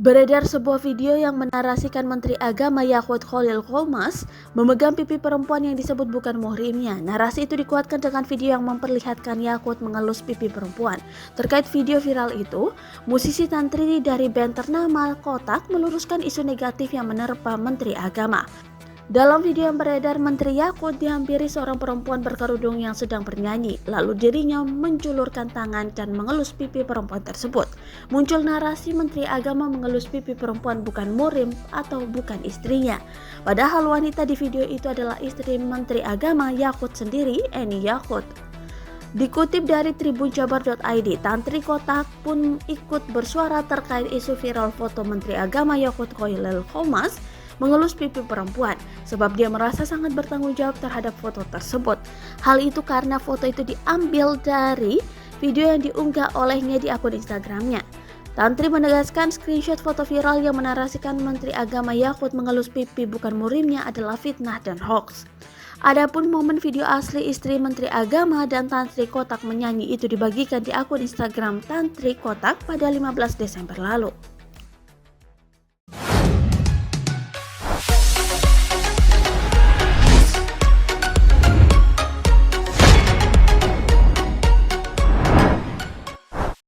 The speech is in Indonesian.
Beredar sebuah video yang menarasikan Menteri Agama Yakut Khalil Qomas memegang pipi perempuan yang disebut bukan muhrimnya. Narasi itu dikuatkan dengan video yang memperlihatkan Yakut mengelus pipi perempuan. Terkait video viral itu, musisi tantri dari band ternama Kotak meluruskan isu negatif yang menerpa Menteri Agama. Dalam video yang beredar, Menteri Yakut dihampiri seorang perempuan berkerudung yang sedang bernyanyi. Lalu dirinya menjulurkan tangan dan mengelus pipi perempuan tersebut. Muncul narasi Menteri Agama mengelus pipi perempuan bukan muhrim atau bukan istrinya. Padahal wanita di video itu adalah istri Menteri Agama Yakut sendiri, Eni Yakut. Dikutip dari tribunjabar.id, Tantri Kotak pun ikut bersuara terkait isu viral foto Menteri Agama Yakut Khalil Qomas mengelus pipi perempuan sebab dia merasa sangat bertanggung jawab terhadap foto tersebut. Hal itu karena foto itu diambil dari video yang diunggah olehnya di akun Instagramnya. Tantri menegaskan screenshot foto viral yang menarasikan Menteri Agama Yakut mengelus pipi bukan muhrimnya adalah fitnah dan hoax. Adapun momen video asli istri Menteri Agama dan Tantri Kotak menyanyi itu dibagikan di akun Instagram Tantri Kotak pada 15 Desember lalu.